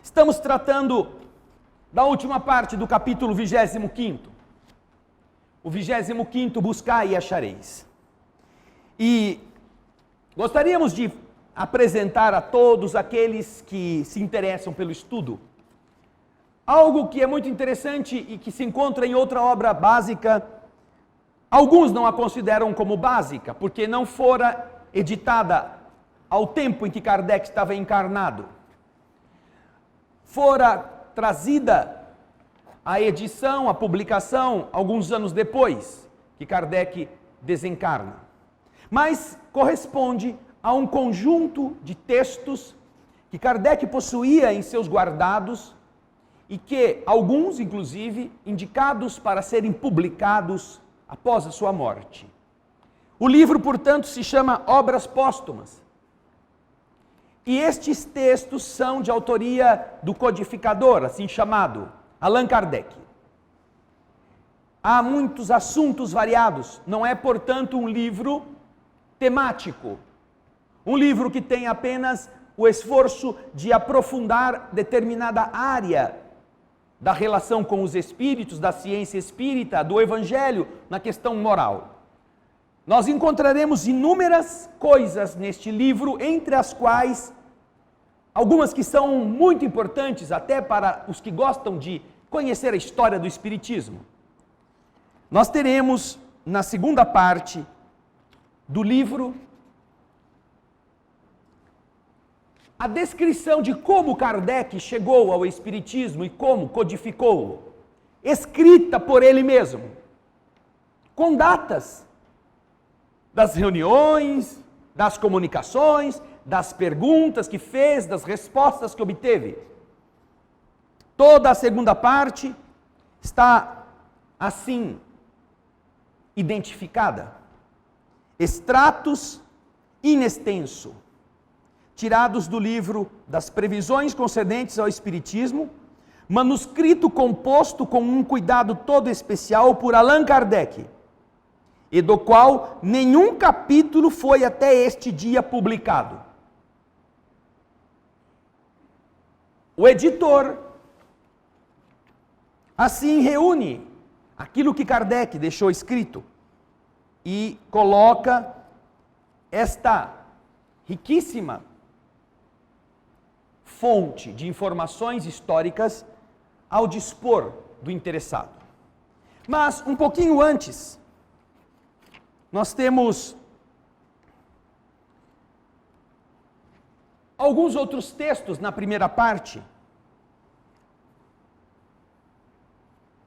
Estamos tratando da última parte do capítulo 25º. O 25º, buscai e achareis. E gostaríamos de apresentar a todos aqueles que se interessam pelo estudo algo que é muito interessante e que se encontra em outra obra básica. Alguns não a consideram como básica, porque não fora editada ao tempo em que Kardec estava encarnado. Fora trazida a edição, a publicação, alguns anos depois que Kardec desencarna. Mas corresponde a um conjunto de textos que Kardec possuía em seus guardados e que alguns, inclusive, indicados para serem publicados após a sua morte. O livro, portanto, se chama Obras Póstumas. E estes textos são de autoria do codificador, assim chamado, Allan Kardec. Há muitos assuntos variados, não é, portanto, um livro temático. Um livro que tem apenas o esforço de aprofundar determinada área da relação com os espíritos, da ciência espírita, do evangelho na questão moral. Nós encontraremos inúmeras coisas neste livro, entre as quais algumas que são muito importantes até para os que gostam de conhecer a história do espiritismo. Nós teremos na segunda parte do livro a descrição de como Kardec chegou ao espiritismo e como codificou-o, escrita por ele mesmo, com datas das reuniões, das comunicações, das perguntas que fez, das respostas que obteve. Toda a segunda parte está assim identificada. Extratos in extenso, tirados do livro das previsões concedentes ao Espiritismo, manuscrito composto com um cuidado todo especial por Allan Kardec, e do qual nenhum capítulo foi até este dia publicado. O editor assim reúne aquilo que Kardec deixou escrito e coloca esta riquíssima fonte de informações históricas ao dispor do interessado. Mas, um pouquinho antes, nós temos alguns outros textos na primeira parte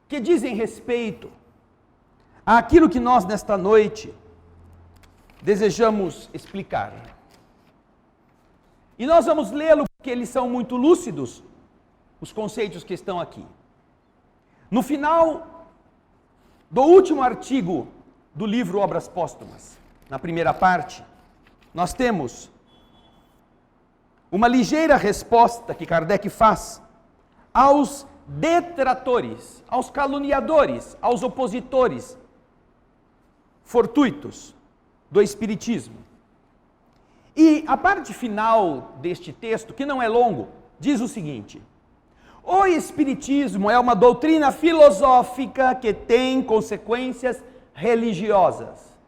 que dizem respeito àquilo que nós, nesta noite, desejamos explicar. E nós vamos lê-lo porque eles são muito lúcidos, os conceitos que estão aqui. No final do último artigo do livro Obras Póstumas, na primeira parte, nós temos uma ligeira resposta que Kardec faz aos detratores, aos caluniadores, aos opositores fortuitos do Espiritismo. E a parte final deste texto, que não é longo, diz o seguinte: o Espiritismo é uma doutrina filosófica que tem consequências religiosas,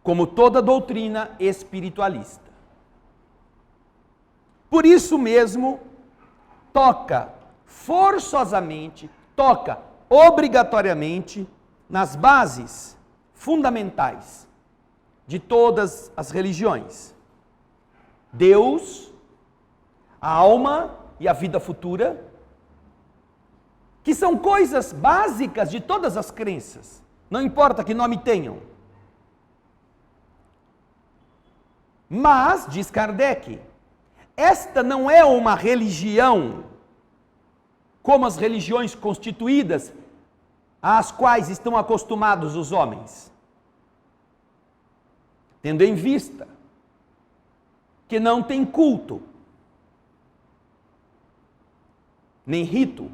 como toda doutrina espiritualista. Por isso mesmo, toca forçosamente, toca obrigatoriamente nas bases fundamentais de todas as religiões: Deus, a alma e a vida futura, que são coisas básicas de todas as crenças, não importa que nome tenham. Mas, diz Kardec, esta não é uma religião como as religiões constituídas às quais estão acostumados os homens, tendo em vista que não tem culto, nem rito,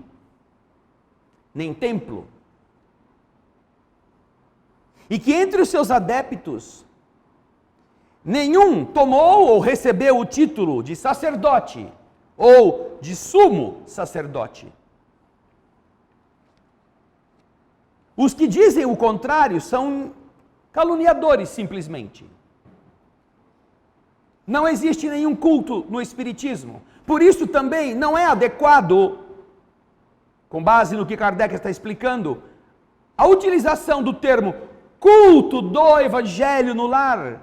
nem templo, e que entre os seus adeptos nenhum tomou ou recebeu o título de sacerdote ou de sumo sacerdote. Os que dizem o contrário são caluniadores, simplesmente. Não existe nenhum culto no Espiritismo. Por isso também não é adequado, com base no que Kardec está explicando, a utilização do termo culto do Evangelho no lar,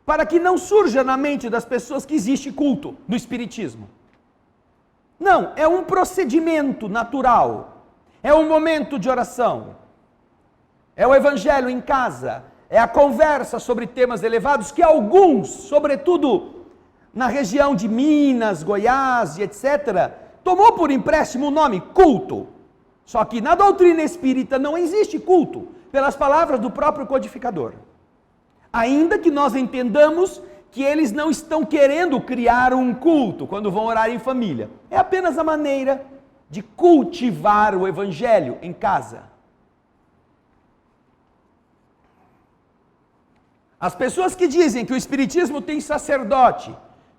para que não surja na mente das pessoas que existe culto no Espiritismo. Não, é um procedimento natural, é um momento de oração, é o Evangelho em casa, é a conversa sobre temas elevados que alguns, sobretudo na região de Minas, Goiás e etc., tomou por empréstimo o nome culto. Só que na doutrina espírita não existe culto, pelas palavras do próprio codificador. Ainda que nós entendamos que eles não estão querendo criar um culto quando vão orar em família. É apenas a maneira de cultivar o Evangelho em casa. As pessoas que dizem que o Espiritismo tem sacerdote,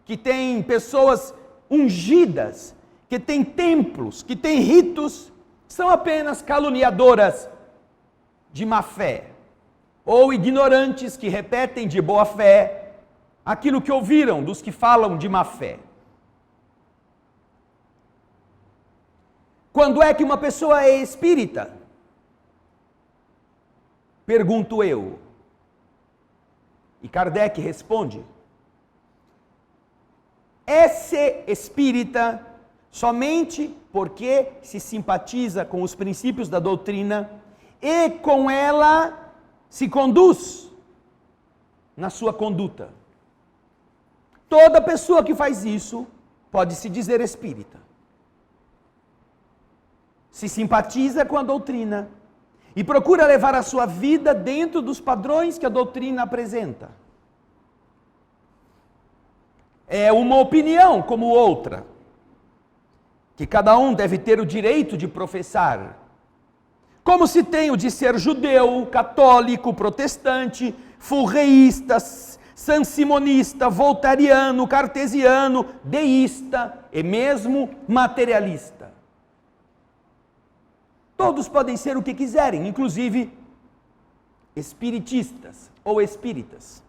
que tem pessoas ungidas, que tem templos, que tem ritos, são apenas caluniadoras de má fé, ou ignorantes que repetem de boa fé aquilo que ouviram dos que falam de má fé. Quando é que uma pessoa é espírita? Pergunto eu. E Kardec responde: é-se espírita somente porque se simpatiza com os princípios da doutrina e com ela se conduz na sua conduta. Toda pessoa que faz isso pode se dizer espírita. Se simpatiza com a doutrina e procura levar a sua vida dentro dos padrões que a doutrina apresenta. É uma opinião como outra, que cada um deve ter o direito de professar. Como se tem o de ser judeu, católico, protestante, fulreísta, sansimonista, voltariano, cartesiano, deísta e mesmo materialista. Todos podem ser o que quiserem, inclusive espiritistas ou espíritas.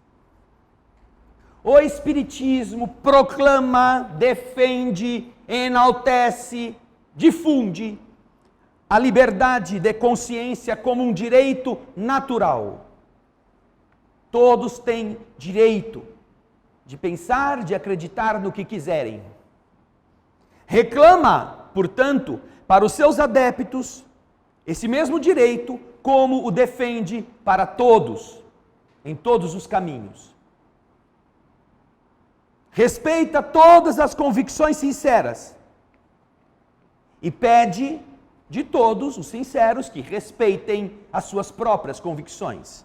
O Espiritismo proclama, defende, enaltece, difunde a liberdade de consciência como um direito natural. Todos têm direito de pensar, de acreditar no que quiserem. Reclama, portanto, para os seus adeptos esse mesmo direito, como o defende para todos, em todos os caminhos. Respeita todas as convicções sinceras e pede de todos os sinceros que respeitem as suas próprias convicções.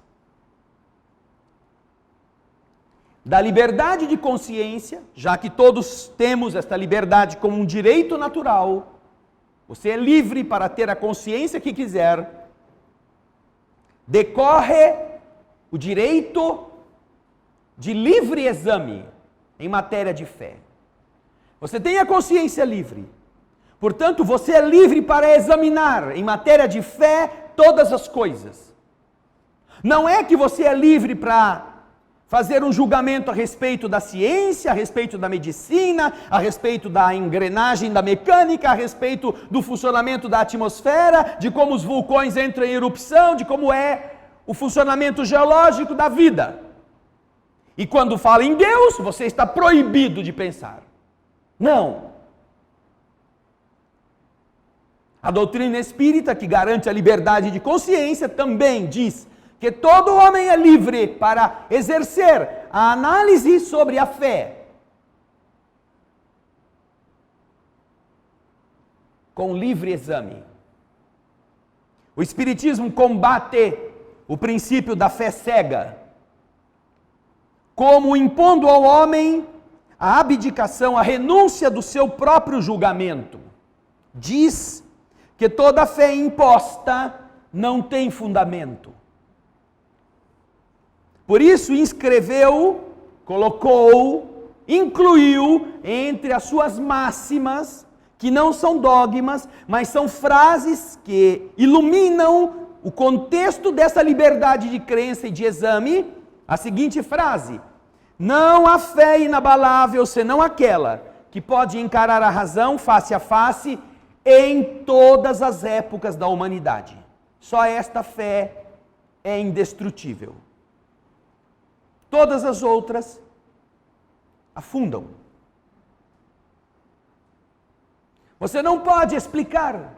Da liberdade de consciência, já que todos temos esta liberdade como um direito natural, você é livre para ter a consciência que quiser, decorre o direito de livre exame em matéria de fé. Você tem a consciência livre, portanto você é livre para examinar em matéria de fé todas as coisas. Não é que você é livre para fazer um julgamento a respeito da ciência, a respeito da medicina, a respeito da engrenagem da mecânica, a respeito do funcionamento da atmosfera, de como os vulcões entram em erupção, de como é o funcionamento geológico da vida. E quando fala em Deus, você está proibido de pensar. Não. A doutrina espírita, que garante a liberdade de consciência, também diz que todo homem é livre para exercer a análise sobre a fé, com livre exame. O Espiritismo combate o princípio da fé cega, como impondo ao homem a abdicação, a renúncia do seu próprio julgamento. Diz que toda fé imposta não tem fundamento. Por isso inscreveu, colocou incluiu entre as suas máximas, que não são dogmas, mas são frases que iluminam o contexto dessa liberdade de crença e de exame, a seguinte frase: não há fé inabalável senão aquela que pode encarar a razão face a face em todas as épocas da humanidade. Só esta fé é indestrutível. Todas as outras afundam. Você não pode explicar,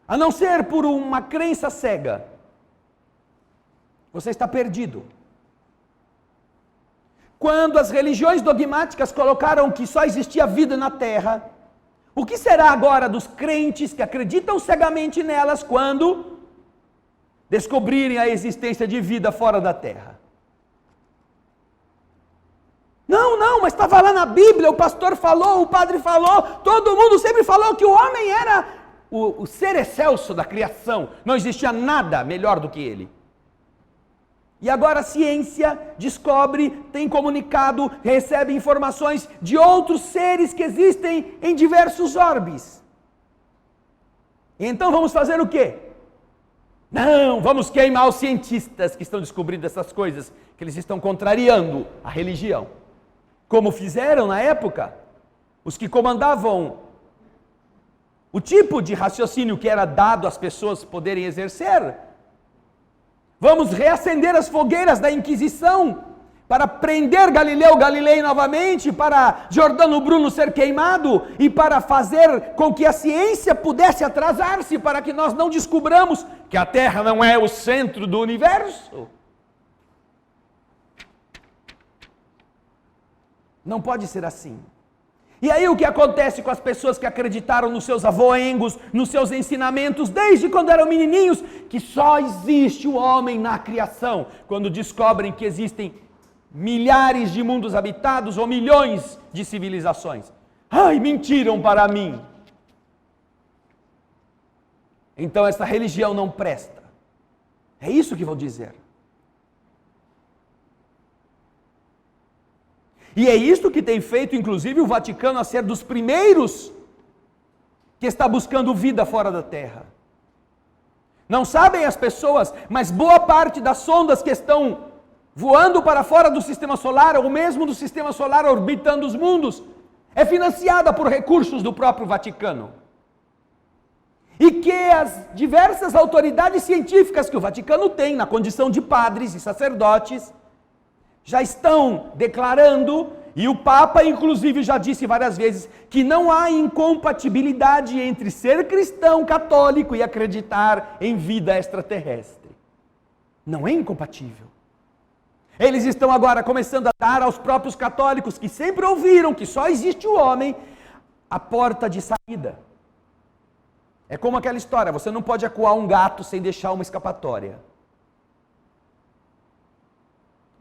a não ser por uma crença cega. Você está perdido. Quando as religiões dogmáticas colocaram que só existia vida na Terra, o que será agora dos crentes que acreditam cegamente nelas quando descobrirem a existência de vida fora da Terra? Não, mas estava lá na Bíblia, o pastor falou, o padre falou, todo mundo sempre falou que o homem era o ser excelso da criação, não existia nada melhor do que ele. E agora a ciência descobre, tem comunicado, recebe informações de outros seres que existem em diversos orbes. Então vamos fazer o quê? Não, vamos queimar os cientistas que estão descobrindo essas coisas, que eles estão contrariando a religião. Como fizeram na época, os que comandavam o tipo de raciocínio que era dado às pessoas poderem exercer. Vamos reacender as fogueiras da Inquisição para prender Galileu Galilei novamente, para Giordano Bruno ser queimado e para fazer com que a ciência pudesse atrasar-se, para que nós não descubramos que a Terra não é o centro do universo. Não pode ser assim. E aí o que acontece com as pessoas que acreditaram nos seus avoengos, nos seus ensinamentos, desde quando eram menininhos, que só existe o homem na criação, quando descobrem que existem milhares de mundos habitados ou milhões de civilizações? Ai, mentiram para mim. Então essa religião não presta. É isso que vou dizer. E é isto que tem feito, inclusive, o Vaticano a ser dos primeiros que está buscando vida fora da Terra. Não sabem as pessoas, mas boa parte das sondas que estão voando para fora do Sistema Solar, ou mesmo do Sistema Solar orbitando os mundos, é financiada por recursos do próprio Vaticano. E que as diversas autoridades científicas que o Vaticano tem, na condição de padres e sacerdotes, já estão declarando, e o Papa inclusive já disse várias vezes, que não há incompatibilidade entre ser cristão católico e acreditar em vida extraterrestre. Não é incompatível. Eles estão agora começando a dar aos próprios católicos, que sempre ouviram que só existe o homem, a porta de saída. É como aquela história, você não pode acuar um gato sem deixar uma escapatória.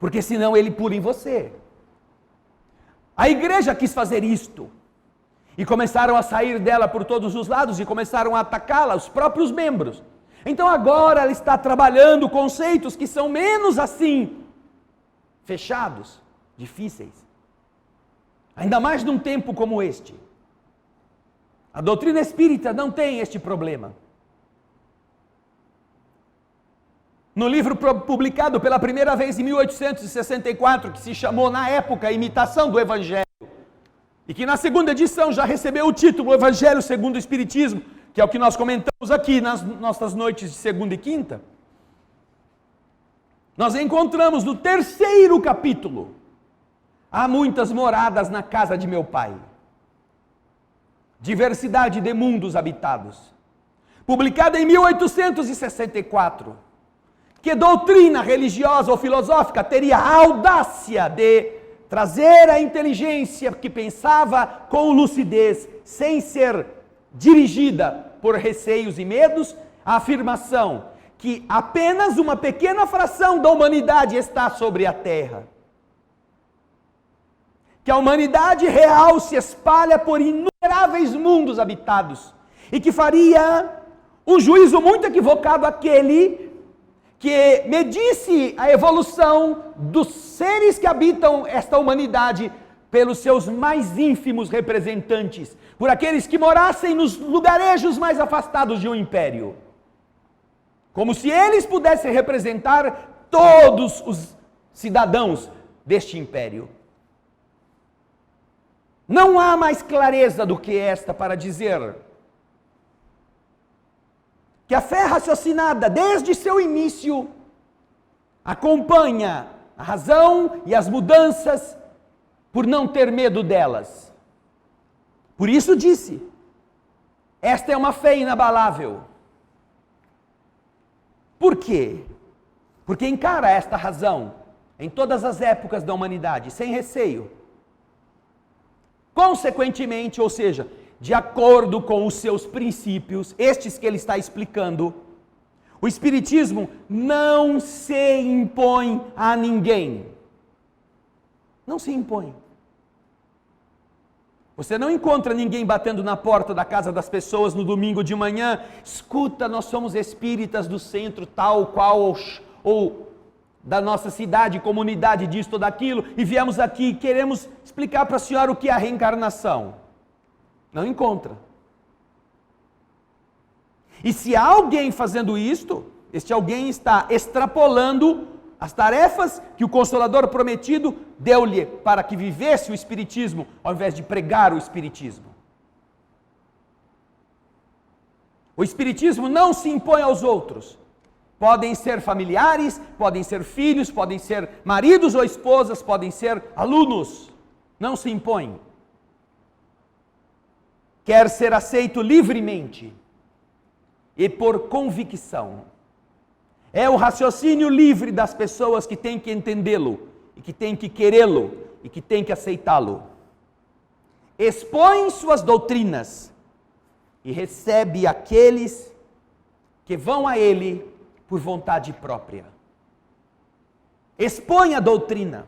Porque senão ele pula em você. A igreja quis fazer isto. E começaram a sair dela por todos os lados e começaram a atacá-la, os próprios membros. Então agora ela está trabalhando conceitos que são menos assim, fechados, difíceis. Ainda mais num tempo como este. A doutrina espírita não tem este problema. No livro publicado pela primeira vez em 1864, que se chamou na época Imitação do Evangelho, e que na segunda edição já recebeu o título Evangelho segundo o Espiritismo, que é o que nós comentamos aqui nas nossas noites de segunda e quinta, nós encontramos no terceiro capítulo: há muitas moradas na casa de meu pai, diversidade de mundos habitados, publicada em 1864. Que doutrina religiosa ou filosófica teria a audácia de trazer a inteligência que pensava com lucidez, sem ser dirigida por receios e medos, a afirmação que apenas uma pequena fração da humanidade está sobre a Terra? Que a humanidade real se espalha por inumeráveis mundos habitados e que faria um juízo muito equivocado àquele que medisse a evolução dos seres que habitam esta humanidade pelos seus mais ínfimos representantes, por aqueles que morassem nos lugarejos mais afastados de um império. Como se eles pudessem representar todos os cidadãos deste império. Não há mais clareza do que esta para dizer que a fé raciocinada, desde seu início, acompanha a razão e as mudanças por não ter medo delas. Por isso disse, esta é uma fé inabalável. Por quê? Porque encara esta razão em todas as épocas da humanidade, sem receio. Consequentemente, ou seja, de acordo com os seus princípios, estes que ele está explicando, o Espiritismo não se impõe a ninguém. Não se impõe. Você não encontra ninguém batendo na porta da casa das pessoas no domingo de manhã, escuta, nós somos espíritas do centro tal qual, ou da nossa cidade, comunidade disso ou daquilo, e viemos aqui e queremos explicar para a senhora o que é a reencarnação. Não encontra. E se há alguém fazendo isto, este alguém está extrapolando as tarefas que o Consolador prometido deu-lhe para que vivesse o Espiritismo, ao invés de pregar o Espiritismo. O Espiritismo não se impõe aos outros. Podem ser familiares, podem ser filhos, podem ser maridos ou esposas, podem ser alunos. Não se impõe. Quer ser aceito livremente e por convicção. É o raciocínio livre das pessoas que têm que entendê-lo, e que têm que querê-lo, e que têm que aceitá-lo. Expõe suas doutrinas e recebe aqueles que vão a ele por vontade própria. Expõe a doutrina.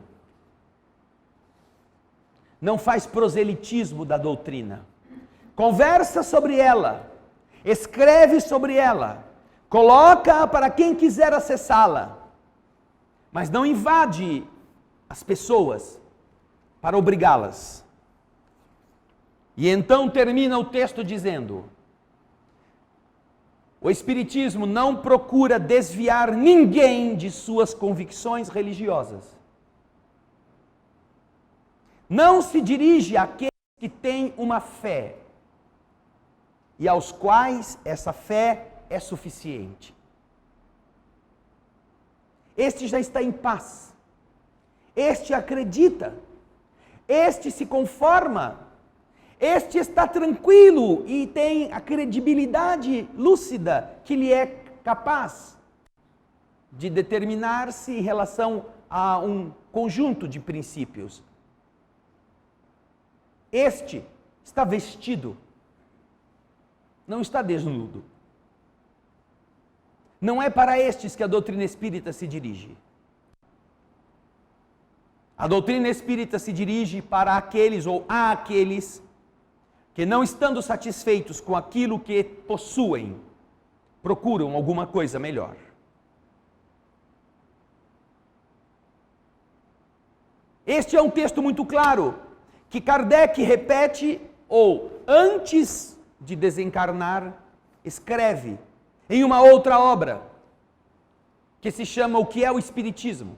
Não faz proselitismo da doutrina. Conversa sobre ela, escreve sobre ela, coloca-a para quem quiser acessá-la, mas não invade as pessoas para obrigá-las. E então termina o texto dizendo: o Espiritismo não procura desviar ninguém de suas convicções religiosas. Não se dirige àqueles que têm uma fé e aos quais essa fé é suficiente. Este já está em paz. Este acredita. Este se conforma. Este está tranquilo e tem a credibilidade lúcida que lhe é capaz de determinar-se em relação a um conjunto de princípios. Este está vestido, não está desnudo. Não é para estes que a doutrina espírita se dirige. A doutrina espírita se dirige para aqueles ou àqueles que, não estando satisfeitos com aquilo que possuem, procuram alguma coisa melhor. Este é um texto muito claro, que Kardec repete, ou antes de desencarnar, escreve em uma outra obra, que se chama O que é o Espiritismo.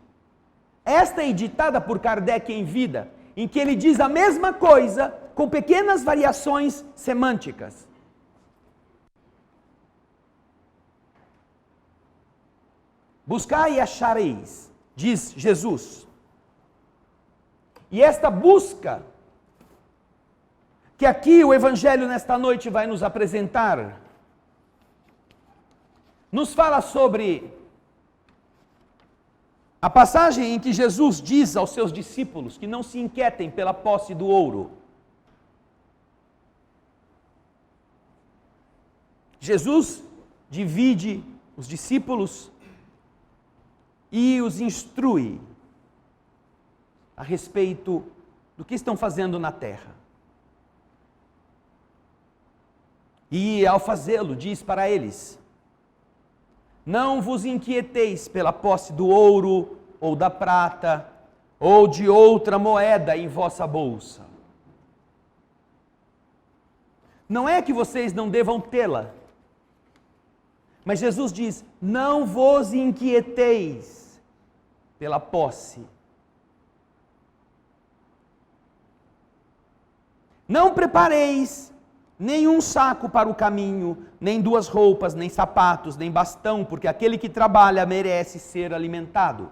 Esta é editada por Kardec em vida, em que ele diz a mesma coisa, com pequenas variações semânticas. Buscai e achareis, diz Jesus. E esta busca, que aqui o Evangelho nesta noite vai nos apresentar, nos fala sobre a passagem em que Jesus diz aos seus discípulos que não se inquietem pela posse do ouro. Jesus divide os discípulos e os instrui a respeito do que estão fazendo na terra. E ao fazê-lo, diz para eles: Não vos inquieteis pela posse do ouro ou da prata ou de outra moeda em vossa bolsa. Não é que vocês não devam tê-la, mas Jesus diz: não vos inquieteis pela posse. Não prepareis nenhum saco para o caminho, nem 2 roupas, nem sapatos, nem bastão, porque aquele que trabalha merece ser alimentado.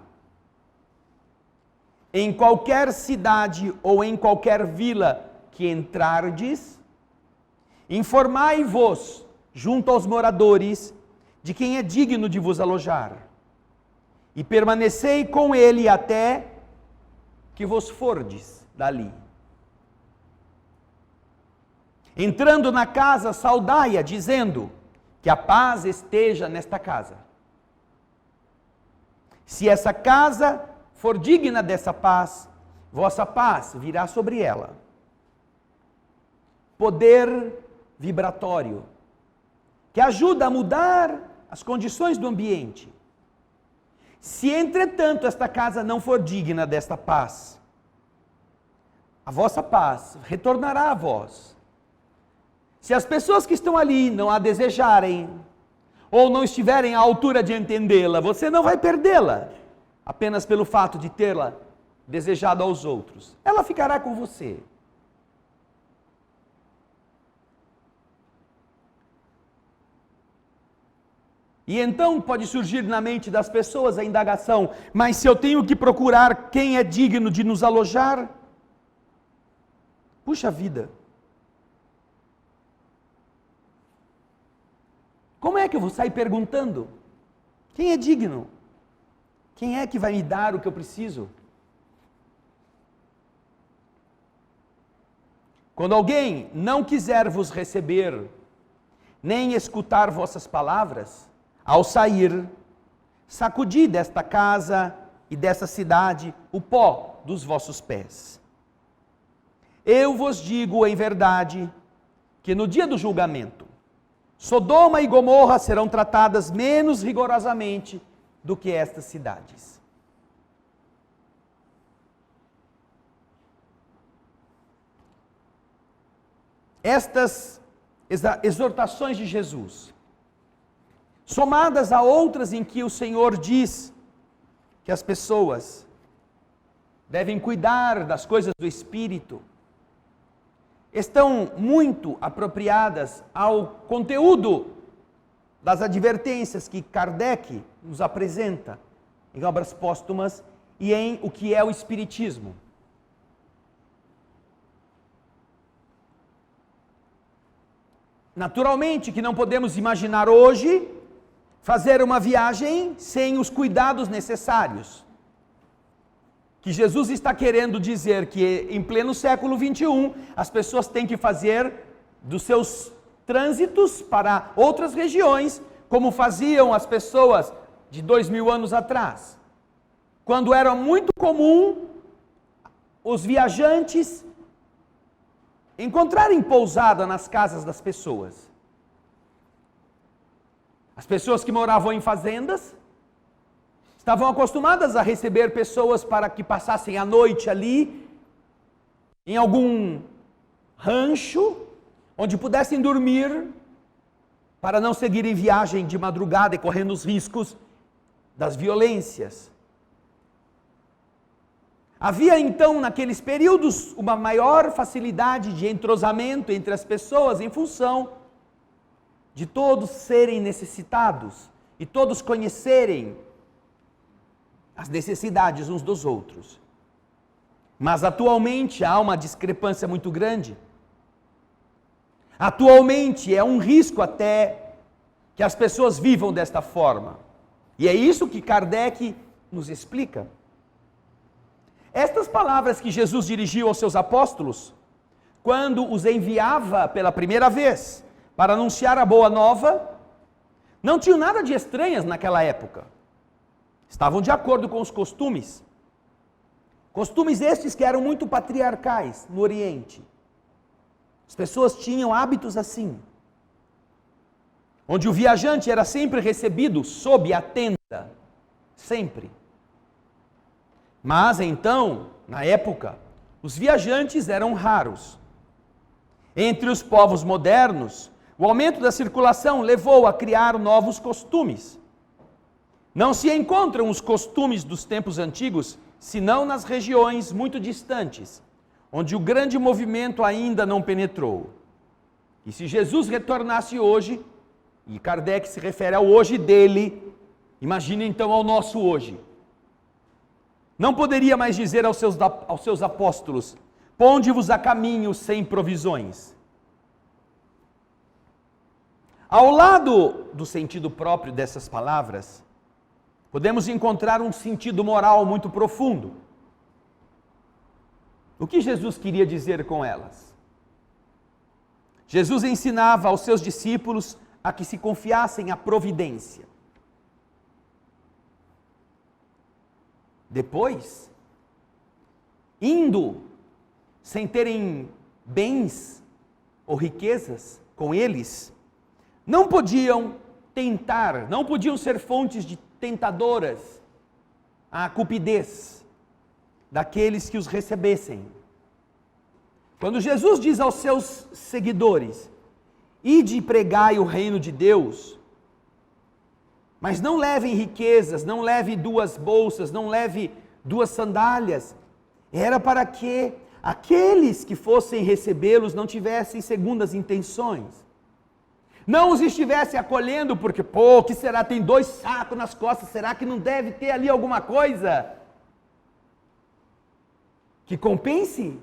Em qualquer cidade ou em qualquer vila que entrardes, informai-vos junto aos moradores de quem é digno de vos alojar, e permanecei com ele até que vos fordes dali. Entrando na casa, saudai-a, dizendo: que a paz esteja nesta casa. Se essa casa for digna dessa paz, vossa paz virá sobre ela. Poder vibratório, que ajuda a mudar as condições do ambiente. Se, entretanto, esta casa não for digna desta paz, a vossa paz retornará a vós. Se as pessoas que estão ali não a desejarem, ou não estiverem à altura de entendê-la, você não vai perdê-la, apenas pelo fato de tê-la desejado aos outros. Ela ficará com você. E então pode surgir na mente das pessoas a indagação: mas se eu tenho que procurar quem é digno de nos alojar? Puxa vida! Como é que eu vou sair perguntando? Quem é digno? Quem é que vai me dar o que eu preciso? Quando alguém não quiser vos receber, nem escutar vossas palavras, ao sair, sacudi desta casa e dessa cidade o pó dos vossos pés. Eu vos digo em verdade que no dia do julgamento, Sodoma e Gomorra serão tratadas menos rigorosamente do que estas cidades. Estas exortações de Jesus, somadas a outras em que o Senhor diz que as pessoas devem cuidar das coisas do Espírito, estão muito apropriadas ao conteúdo das advertências que Kardec nos apresenta em Obras Póstumas e em o que é o Espiritismo. Naturalmente que não podemos imaginar hoje fazer uma viagem sem os cuidados necessários. Que Jesus está querendo dizer que em pleno século XXI, as pessoas têm que fazer dos seus trânsitos para outras regiões, como faziam as pessoas de 2000 anos atrás. Quando era muito comum os viajantes encontrarem pousada nas casas das pessoas. As pessoas que moravam em fazendas estavam acostumadas a receber pessoas para que passassem a noite ali, em algum rancho, onde pudessem dormir, para não seguirem viagem de madrugada e correndo os riscos das violências. Havia então, naqueles períodos, uma maior facilidade de entrosamento entre as pessoas em função de todos serem necessitados e todos conhecerem as necessidades uns dos outros. Mas atualmente há uma discrepância muito grande. Atualmente é um risco até que as pessoas vivam desta forma. E é isso que Kardec nos explica. Estas palavras que Jesus dirigiu aos seus apóstolos, quando os enviava pela primeira vez para anunciar a boa nova, não tinham nada de estranhas naquela época. Estavam de acordo com os costumes. Costumes estes que eram muito patriarcais no Oriente. As pessoas tinham hábitos assim. onde o viajante era sempre recebido sob a tenda, sempre. Mas então, na época, os viajantes eram raros. Entre os povos modernos, o aumento da circulação levou a criar novos costumes. Não se encontram os costumes dos tempos antigos, senão nas regiões muito distantes, onde o grande movimento ainda não penetrou. E se Jesus retornasse hoje, e Kardec se refere ao hoje dele, imagine então ao nosso hoje. Não poderia mais dizer aos seus apóstolos: ponde-vos a caminho sem provisões. Ao lado do sentido próprio dessas palavras, podemos encontrar um sentido moral muito profundo. O que Jesus queria dizer com elas? Jesus ensinava aos seus discípulos a que se confiassem à providência. Depois, indo sem terem bens ou riquezas com eles, não podiam tentar, não podiam ser fontes de tentadoras à cupidez daqueles que os recebessem. Quando Jesus diz aos seus seguidores: ide e pregai o reino de Deus, mas não levem riquezas, não leve 2 bolsas, não leve 2 sandálias, era para que aqueles que fossem recebê-los não tivessem segundas intenções. Não os estivesse acolhendo porque, o que será? Tem 2 sacos nas costas, será que não deve ter ali alguma coisa que compense?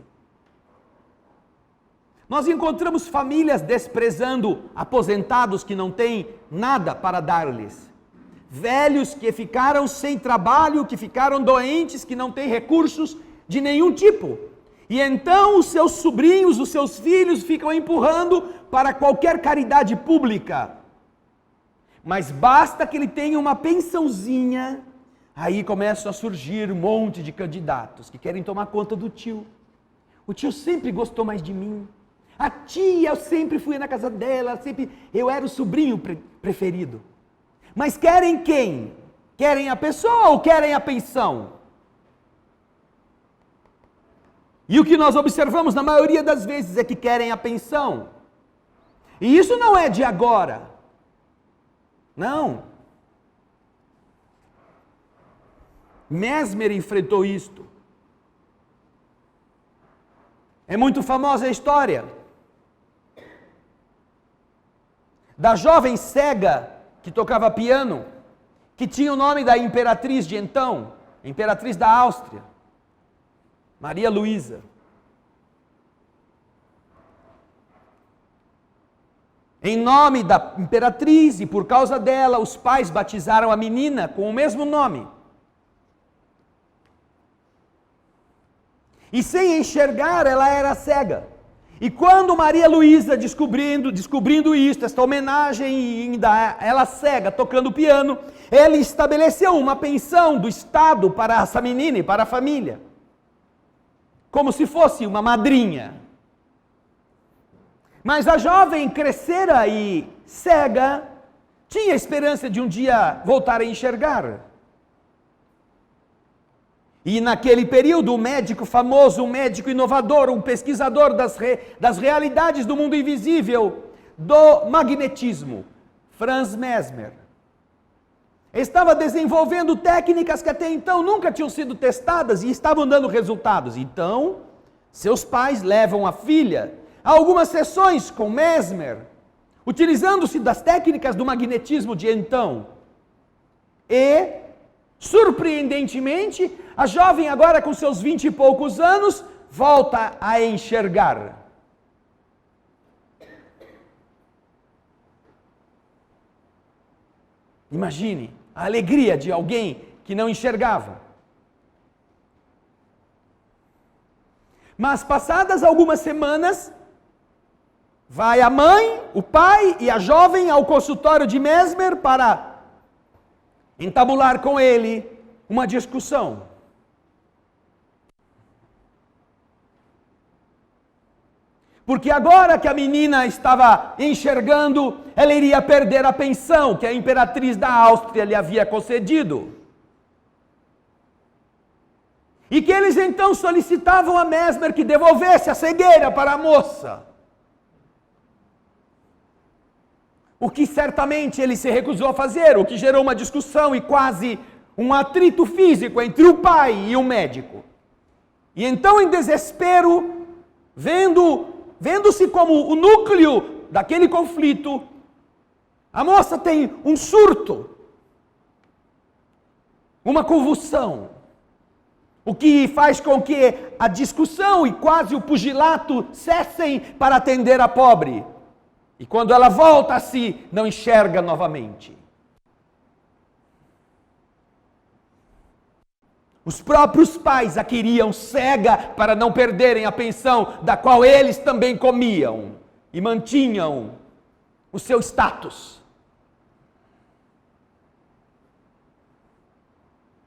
Nós encontramos famílias desprezando aposentados que não têm nada para dar-lhes. Velhos que ficaram sem trabalho, que ficaram doentes, que não têm recursos de nenhum tipo. E então os seus sobrinhos, os seus filhos ficam empurrando para qualquer caridade pública. Mas basta que ele tenha uma pensãozinha, aí começam a surgir um monte de candidatos que querem tomar conta do tio. O tio sempre gostou mais de mim. A tia, eu sempre fui na casa dela, eu era o sobrinho preferido. Mas querem quem? Querem a pessoa ou querem a pensão? E o que nós observamos na maioria das vezes é que querem a pensão. E isso não é de agora. Não. Mesmer enfrentou isto. É muito famosa a história da jovem cega que tocava piano, que tinha o nome da imperatriz de então, imperatriz da Áustria, Maria Luísa. Em nome da imperatriz e por causa dela, os pais batizaram a menina com o mesmo nome. E sem enxergar, ela era cega. E quando Maria Luísa, descobrindo isto, esta homenagem, ainda ela cega, tocando piano, ela estabeleceu uma pensão do Estado para essa menina e para a família. Como se fosse uma madrinha. Mas a jovem crescera e cega, tinha esperança de um dia voltar a enxergar. E naquele período, um médico famoso, um médico inovador, um pesquisador das realidades do mundo invisível, do magnetismo, Franz Mesmer, estava desenvolvendo técnicas que até então nunca tinham sido testadas e estavam dando resultados. Então, seus pais levam a filha a algumas sessões com Mesmer, utilizando-se das técnicas do magnetismo de então. E, surpreendentemente, a jovem agora com seus 20 e poucos anos, volta a enxergar. Imagine a alegria de alguém que não enxergava. Mas passadas algumas semanas, vai a mãe, o pai e a jovem ao consultório de Mesmer para entabular com ele uma discussão. Porque agora que a menina estava enxergando, ela iria perder a pensão que a imperatriz da Áustria lhe havia concedido. E que eles então solicitavam a Mesmer que devolvesse a cegueira para a moça. O que certamente ele se recusou a fazer, o que gerou uma discussão e quase um atrito físico entre o pai e o médico. E então, em desespero, vendo-se como o núcleo daquele conflito, a moça tem um surto, uma convulsão, o que faz com que a discussão e quase o pugilato cessem para atender a pobre. E quando ela volta a si, não enxerga novamente. Os próprios pais a queriam cega para não perderem a pensão da qual eles também comiam e mantinham o seu status.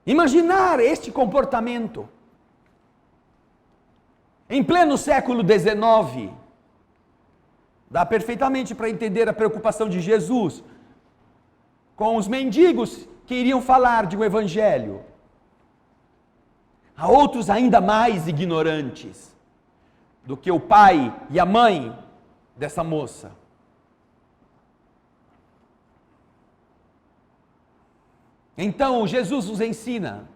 Imaginar este comportamento em pleno século XIX dá perfeitamente para entender a preocupação de Jesus com os mendigos que iriam falar de um evangelho. Há outros ainda mais ignorantes do que o pai e a mãe dessa moça. Então Jesus nos ensina: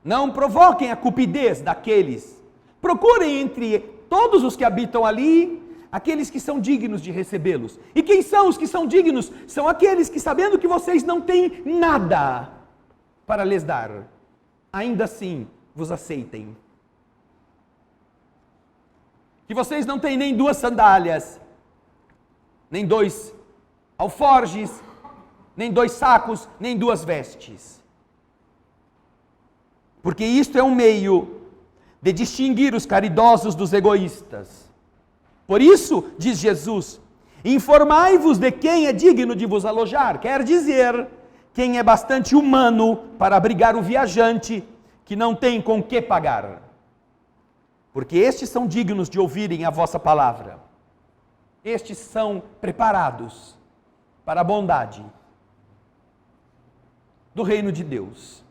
não provoquem a cupidez daqueles, procurem entre todos os que habitam ali aqueles que são dignos de recebê-los. E quem são os que são dignos? São aqueles que, sabendo que vocês não têm nada para lhes dar, ainda assim vos aceitem. Que vocês não têm nem 2 sandálias, nem 2 alforjes, nem 2 sacos, nem 2 vestes. Porque isto é um meio de distinguir os caridosos dos egoístas. Por isso, diz Jesus, informai-vos de quem é digno de vos alojar. Quer dizer, quem é bastante humano para abrigar o viajante que não tem com que pagar. Porque estes são dignos de ouvirem a vossa palavra. Estes são preparados para a bondade do reino de Deus.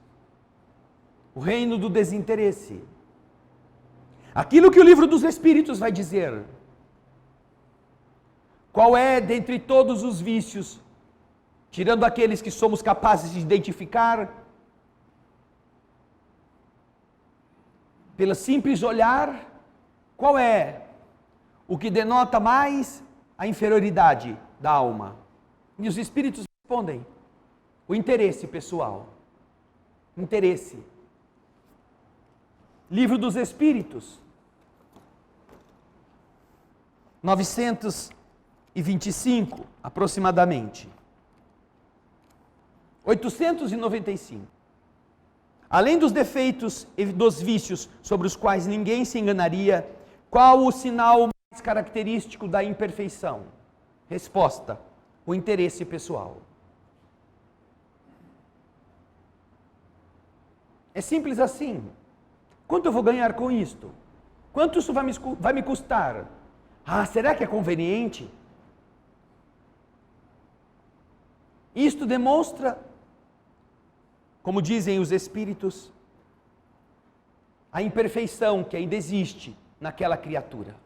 O reino do desinteresse. Aquilo que o livro dos Espíritos vai dizer. Qual é, dentre todos os vícios, tirando aqueles que somos capazes de identificar, pelo simples olhar, qual é o que denota mais a inferioridade da alma? E os Espíritos respondem: o interesse pessoal. Interesse. Livro dos Espíritos, 925, aproximadamente. 895. Além dos defeitos e dos vícios sobre os quais ninguém se enganaria, qual o sinal mais característico da imperfeição? Resposta: o interesse pessoal. É simples assim. Quanto eu vou ganhar com isto? Quanto isso vai me custar? Ah, será que é conveniente? Isto demonstra, como dizem os Espíritos, a imperfeição que ainda existe naquela criatura.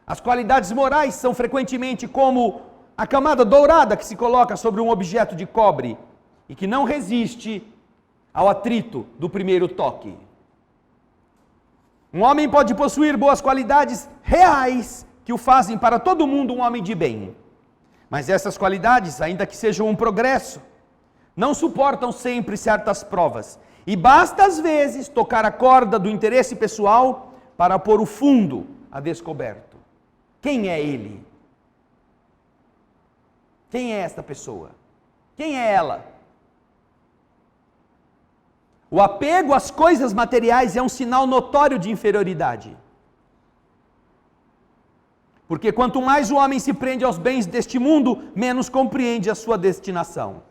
As qualidades morais são frequentemente como a camada dourada que se coloca sobre um objeto de cobre e que não resiste ao atrito do primeiro toque. Um homem pode possuir boas qualidades reais que o fazem para todo mundo um homem de bem. Mas essas qualidades, ainda que sejam um progresso, não suportam sempre certas provas. E basta às vezes tocar a corda do interesse pessoal para pôr o fundo a descoberto. Quem é ele? Quem é esta pessoa? Quem é ela? O apego às coisas materiais é um sinal notório de inferioridade. Porque quanto mais o homem se prende aos bens deste mundo, menos compreende a sua destinação.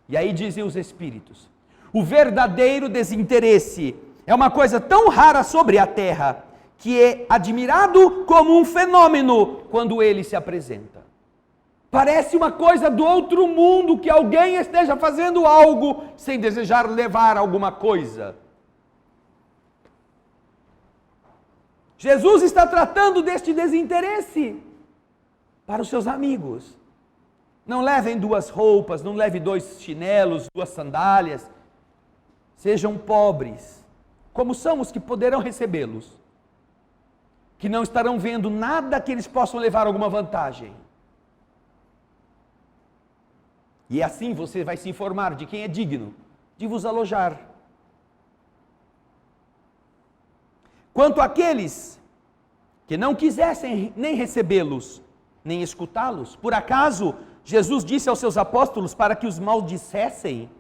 E aí dizem os Espíritos: o verdadeiro desinteresse é uma coisa tão rara sobre a terra, que é admirado como um fenômeno quando ele se apresenta. Parece uma coisa do outro mundo que alguém esteja fazendo algo sem desejar levar alguma coisa. Jesus está tratando deste desinteresse para os seus amigos. Não levem 2 roupas, não leve 2 chinelos, 2 sandálias. Sejam pobres, como são os que poderão recebê-los, que não estarão vendo nada que eles possam levar alguma vantagem. E assim você vai se informar de quem é digno de vos alojar. Quanto àqueles que não quisessem nem recebê-los, nem escutá-los, por acaso Jesus disse aos seus apóstolos para que os maldissessem,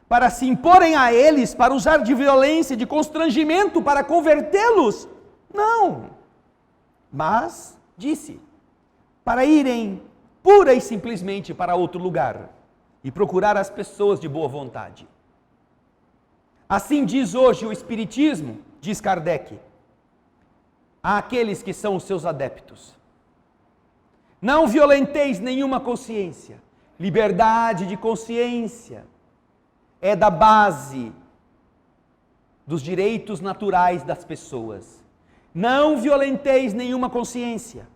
para se imporem a eles, para usar de violência, de constrangimento, para convertê-los? Não. Mas disse, para irem pura e simplesmente para outro lugar e procurar as pessoas de boa vontade. Assim diz hoje o Espiritismo, diz Kardec, àqueles que são os seus adeptos. Não violenteis nenhuma consciência. Liberdade de consciência é da base dos direitos naturais das pessoas. Não violenteis nenhuma consciência.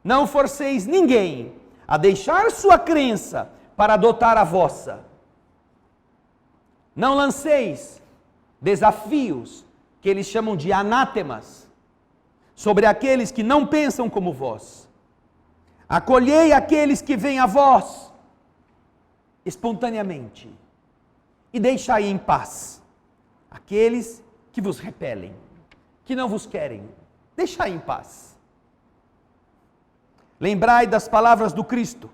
Não forceis ninguém a deixar sua crença para adotar a vossa. Não lanceis desafios, que eles chamam de anátemas, sobre aqueles que não pensam como vós. Acolhei aqueles que vêm a vós espontaneamente e deixai em paz aqueles que vos repelem, que não vos querem. Deixai em paz. Lembrai das palavras do Cristo.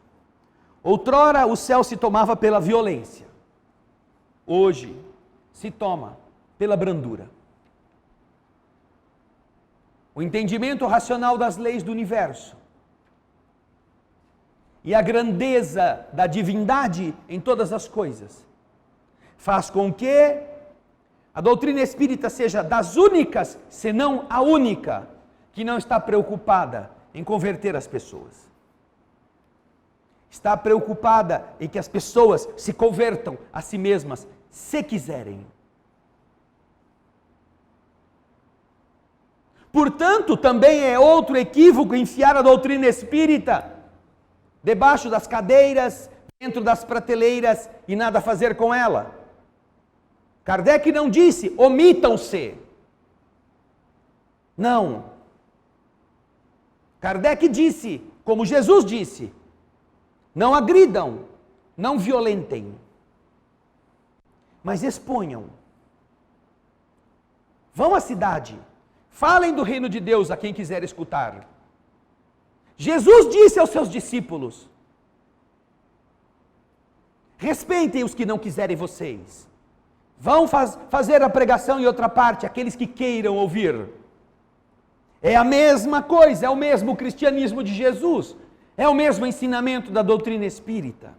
Outrora o céu se tomava pela violência. Hoje se toma pela brandura. O entendimento racional das leis do universo e a grandeza da divindade em todas as coisas faz com que a doutrina espírita seja das únicas, se não a única, que não está preocupada em converter as pessoas. Está preocupada em que as pessoas se convertam a si mesmas, se quiserem. Portanto, também é outro equívoco enfiar a doutrina espírita debaixo das cadeiras, dentro das prateleiras e nada fazer com ela. Kardec não disse, omitam-se. Não. Kardec disse, como Jesus disse, não agridam, não violentem, mas exponham. Vão à cidade, falem do reino de Deus a quem quiser escutar. Jesus disse aos seus discípulos, respeitem os que não quiserem vocês. Vão fazer a pregação em outra parte, aqueles que queiram ouvir. É a mesma coisa, é o mesmo cristianismo de Jesus. É o mesmo ensinamento da doutrina espírita.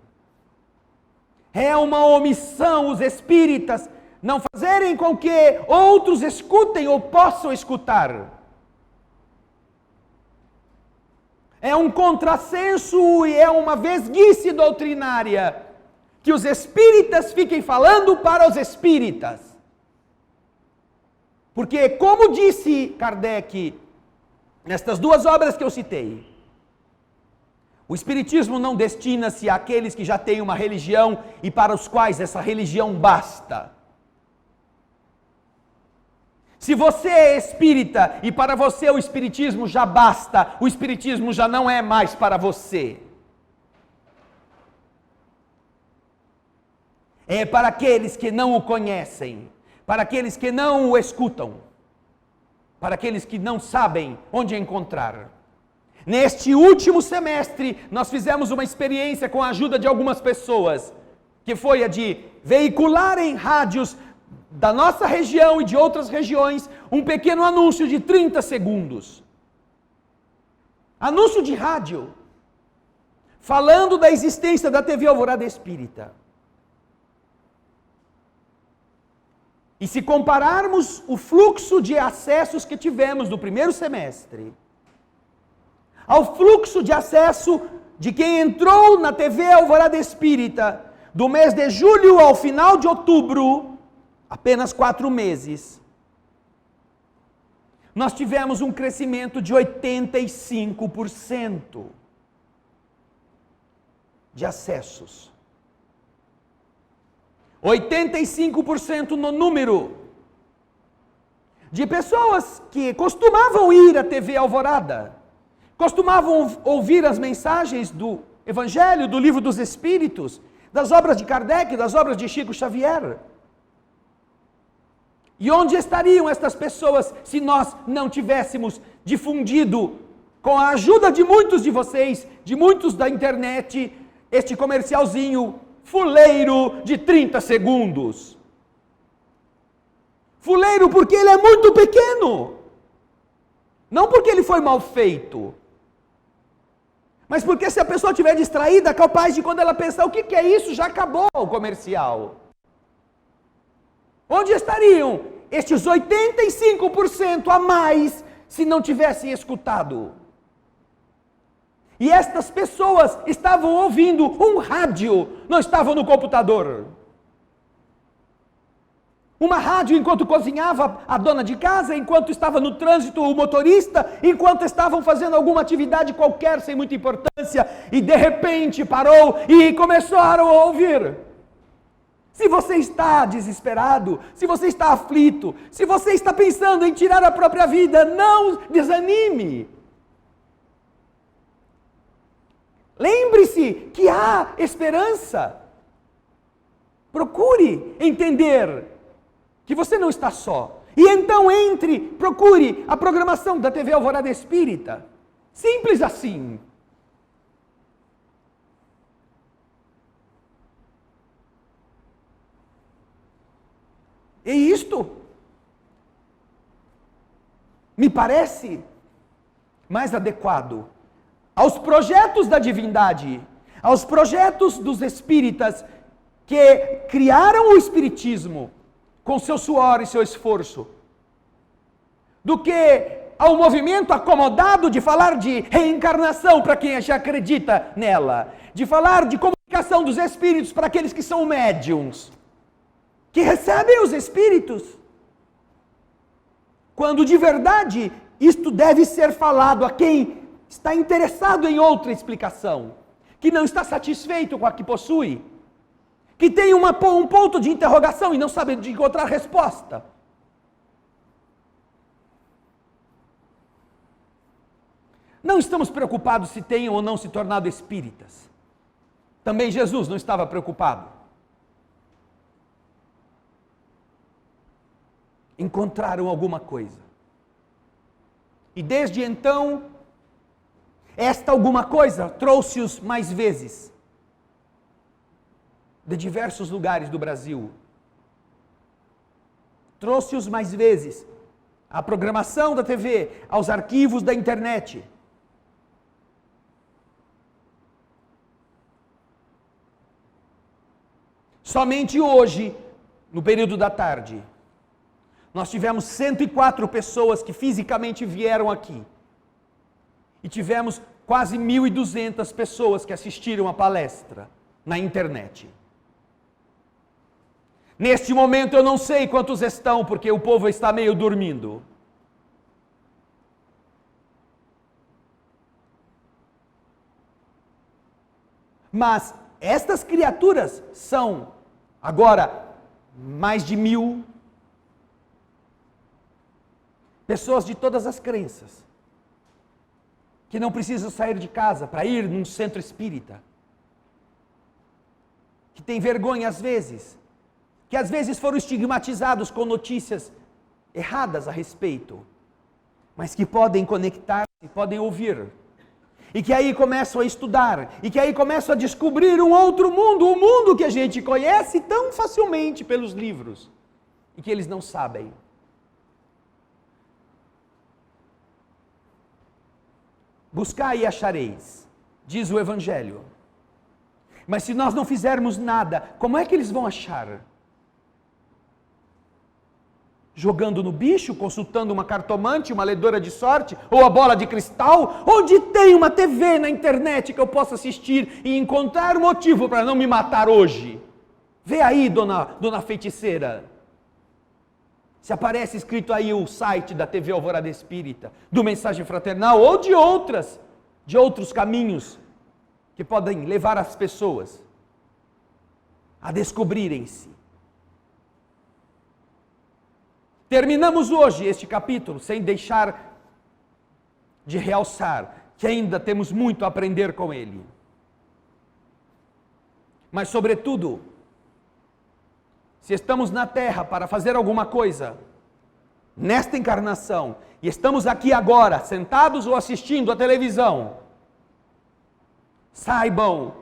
É uma omissão os espíritas não fazerem com que outros escutem ou possam escutar. É um contrassenso e é uma vesguice doutrinária que os espíritas fiquem falando para os espíritas. Porque, como disse Kardec, nestas 2 obras que eu citei, o espiritismo não destina-se àqueles que já têm uma religião e para os quais essa religião basta. Se você é espírita e para você o espiritismo já basta, o espiritismo já não é mais para você. É para aqueles que não o conhecem, para aqueles que não o escutam, para aqueles que não sabem onde encontrar. Neste último semestre, nós fizemos uma experiência com a ajuda de algumas pessoas, que foi a de veicular em rádios da nossa região e de outras regiões, um pequeno anúncio de 30 segundos. Anúncio de rádio, falando da existência da TV Alvorada Espírita. E se compararmos o fluxo de acessos que tivemos no primeiro semestre, ao fluxo de acesso de quem entrou na TV Alvorada Espírita, do mês de julho ao final de outubro, apenas 4 meses, nós tivemos um crescimento de 85% de acessos. 85% no número de pessoas que costumavam ir à TV Alvorada, costumavam ouvir as mensagens do Evangelho, do Livro dos Espíritos, das obras de Kardec, das obras de Chico Xavier. E onde estariam estas pessoas se nós não tivéssemos difundido, com a ajuda de muitos de vocês, de muitos da internet, este comercialzinho fuleiro de 30 segundos? Fuleiro porque ele é muito pequeno. Não porque ele foi mal feito. Mas porque se a pessoa estiver distraída, é capaz de quando ela pensar, o que é isso? Já acabou o comercial. Onde estariam estes 85% a mais se não tivessem escutado? E estas pessoas estavam ouvindo um rádio, não estavam no computador. Uma rádio enquanto cozinhava a dona de casa, enquanto estava no trânsito o motorista, enquanto estavam fazendo alguma atividade qualquer sem muita importância, e de repente parou e começaram a ouvir. Se você está desesperado, se você está aflito, se você está pensando em tirar a própria vida, não desanime. Lembre-se que há esperança. Procure entender que você não está só. E então procure a programação da TV Alvorada Espírita. Simples assim. E isto me parece mais adequado aos projetos da divindade, aos projetos dos espíritas que criaram o espiritismo com seu suor e seu esforço, do que ao movimento acomodado de falar de reencarnação para quem já acredita nela, de falar de comunicação dos espíritos para aqueles que são médiums, que recebem os espíritos, quando de verdade isto deve ser falado a quem está interessado em outra explicação, que não está satisfeito com a que possui, que tem um ponto de interrogação e não sabe de encontrar resposta. Não estamos preocupados se tenham ou não se tornado espíritas. Também Jesus não estava preocupado. Encontraram alguma coisa. E desde então, esta alguma coisa trouxe-os mais vezes de diversos lugares do Brasil. Trouxe-os mais vezes à programação da TV, aos arquivos da internet. Somente hoje, no período da tarde, nós tivemos 104 pessoas que fisicamente vieram aqui. E tivemos quase 1.200 pessoas que assistiram a palestra na internet. Neste momento eu não sei quantos estão, porque o povo está meio dormindo. Mas estas criaturas são, agora, mais de 1.000 pessoas de todas as crenças, que não precisam sair de casa para ir num centro espírita, que têm vergonha às vezes, que às vezes foram estigmatizados com notícias erradas a respeito, mas que podem conectar-se, podem ouvir, e que aí começam a estudar, e que aí começam a descobrir um outro mundo, o mundo que a gente conhece tão facilmente pelos livros, e que eles não sabem. Buscai e achareis, diz o Evangelho. Mas se nós não fizermos nada, como é que eles vão achar? Jogando no bicho, consultando uma cartomante, uma ledora de sorte, ou a bola de cristal, onde tem uma TV na internet que eu possa assistir e encontrar motivo para não me matar hoje. Vê aí, dona feiticeira. Se aparece escrito aí o site da TV Alvorada Espírita, do Mensagem Fraternal, ou de outros caminhos que podem levar as pessoas a descobrirem-se. Terminamos hoje este capítulo sem deixar de realçar que ainda temos muito a aprender com ele. Mas, sobretudo, se estamos na Terra para fazer alguma coisa, nesta encarnação, e estamos aqui agora, sentados ou assistindo a televisão, saibam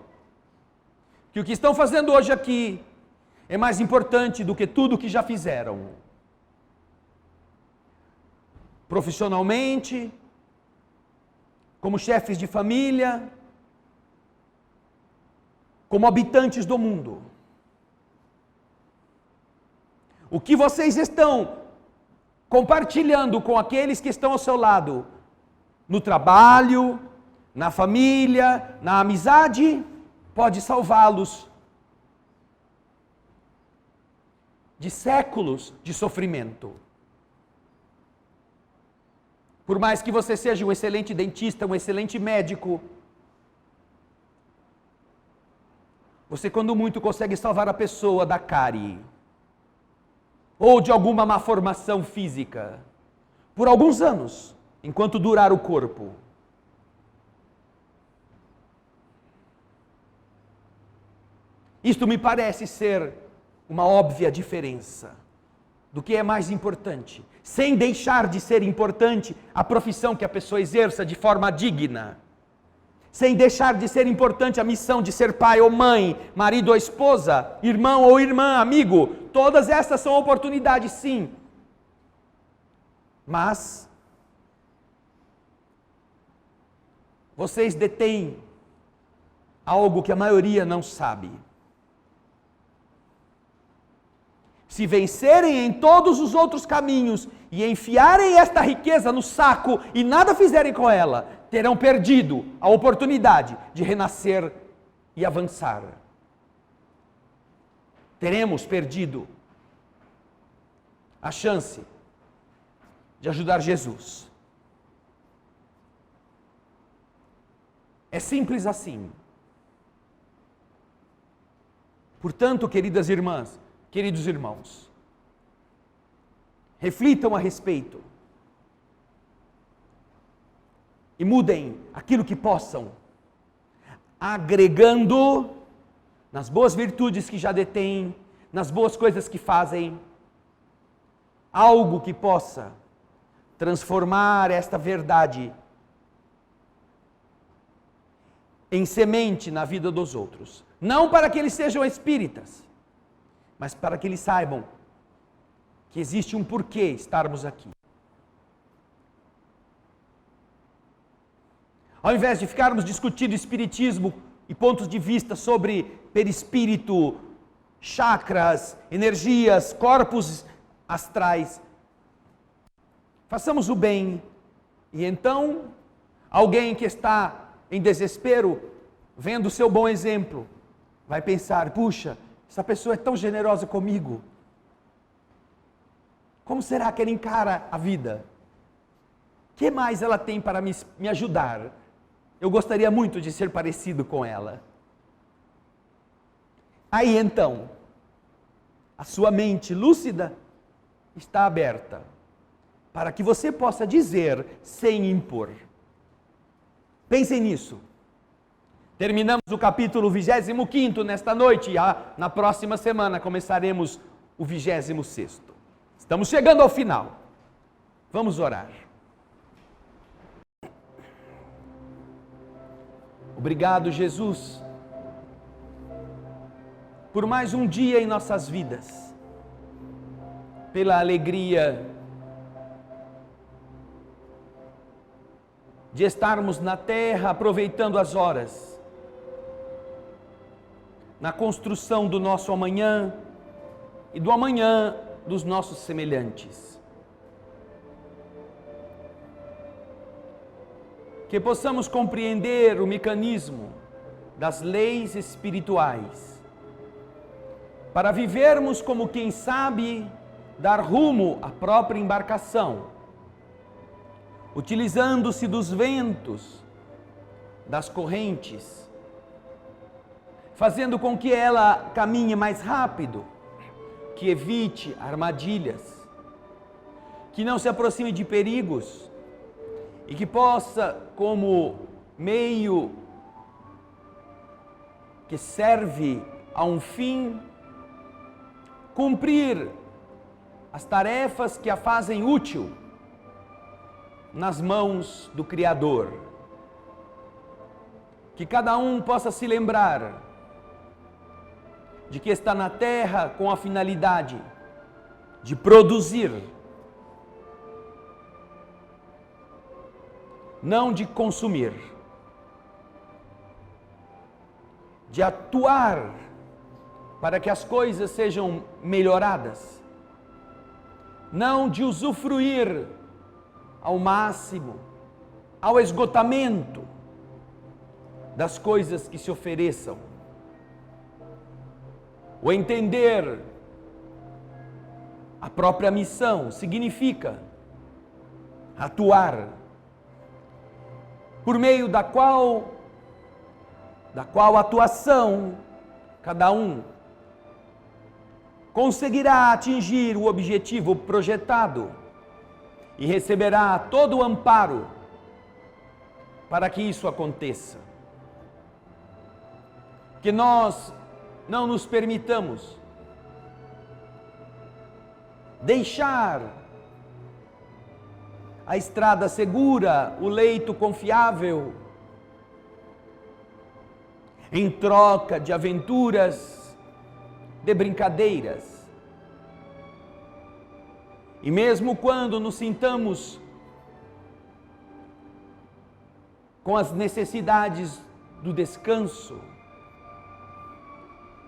que o que estão fazendo hoje aqui é mais importante do que tudo o que já fizeram. Profissionalmente, como chefes de família, como habitantes do mundo. O que vocês estão compartilhando com aqueles que estão ao seu lado, no trabalho, na família, na amizade, pode salvá-los de séculos de sofrimento. Por mais que você seja um excelente dentista, um excelente médico, você, quando muito, consegue salvar a pessoa da cárie, ou de alguma má formação física, por alguns anos, enquanto durar o corpo. Isto me parece ser uma óbvia diferença do que é mais importante, sem deixar de ser importante a profissão que a pessoa exerça de forma digna, sem deixar de ser importante a missão de ser pai ou mãe, marido ou esposa, irmão ou irmã, amigo. Todas essas são oportunidades, sim. Mas vocês detêm algo que a maioria não sabe. Se vencerem em todos os outros caminhos e enfiarem esta riqueza no saco e nada fizerem com ela, terão perdido a oportunidade de renascer e avançar. Teremos perdido a chance de ajudar Jesus. É simples assim. Portanto, queridas irmãs, queridos irmãos, reflitam a respeito e mudem aquilo que possam, agregando nas boas virtudes que já detêm, nas boas coisas que fazem, algo que possa transformar esta verdade em semente na vida dos outros. Não para que eles sejam espíritas, mas para que eles saibam que existe um porquê estarmos aqui. Ao invés de ficarmos discutindo espiritismo e pontos de vista sobre perispírito, chakras, energias, corpos astrais, façamos o bem e então alguém que está em desespero, vendo o seu bom exemplo, vai pensar: puxa, essa pessoa é tão generosa comigo. Como será que ela encara a vida? O que mais ela tem para me ajudar? Eu gostaria muito de ser parecido com ela. Aí então, a sua mente lúcida está aberta para que você possa dizer sem impor. Pensem nisso. Terminamos o capítulo 25º nesta noite e na próxima semana começaremos o 26º. Estamos chegando ao final. Vamos orar. Obrigado, Jesus, por mais um dia em nossas vidas, pela alegria de estarmos na terra aproveitando as horas, na construção do nosso amanhã e do amanhã dos nossos semelhantes. Que possamos compreender o mecanismo das leis espirituais, para vivermos como quem sabe dar rumo à própria embarcação, utilizando-se dos ventos, das correntes, fazendo com que ela caminhe mais rápido, que evite armadilhas, que não se aproxime de perigos e que possa, como meio que serve a um fim, cumprir as tarefas que a fazem útil nas mãos do Criador. Que cada um possa se lembrar de que está na terra com a finalidade de produzir, não de consumir, de atuar para que as coisas sejam melhoradas, não de usufruir ao máximo, ao esgotamento das coisas que se ofereçam. O entender a própria missão significa atuar, por meio da qual atuação cada um conseguirá atingir o objetivo projetado e receberá todo o amparo para que isso aconteça. Que nós não nos permitamos deixar a estrada segura, o leito confiável, em troca de aventuras, de brincadeiras. E mesmo quando nos sintamos com as necessidades do descanso,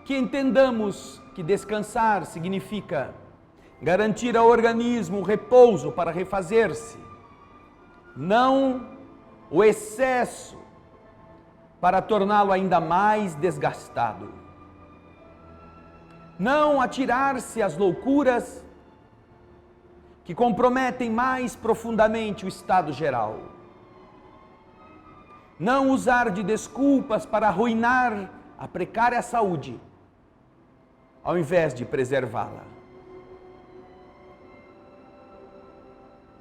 que entendamos que descansar significa garantir ao organismo o repouso para refazer-se, não o excesso para torná-lo ainda mais desgastado. Não atirar-se às loucuras que comprometem mais profundamente o estado geral. Não usar de desculpas para arruinar a precária saúde, ao invés de preservá-la.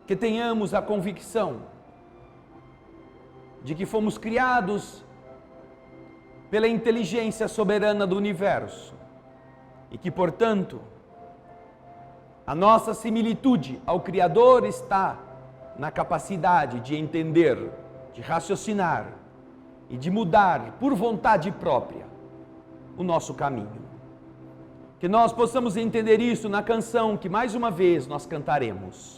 Que tenhamos a convicção de que fomos criados pela inteligência soberana do universo e que, portanto, a nossa similitude ao Criador está na capacidade de entender, de raciocinar e de mudar por vontade própria o nosso caminho. Que nós possamos entender isso na canção que mais uma vez nós cantaremos.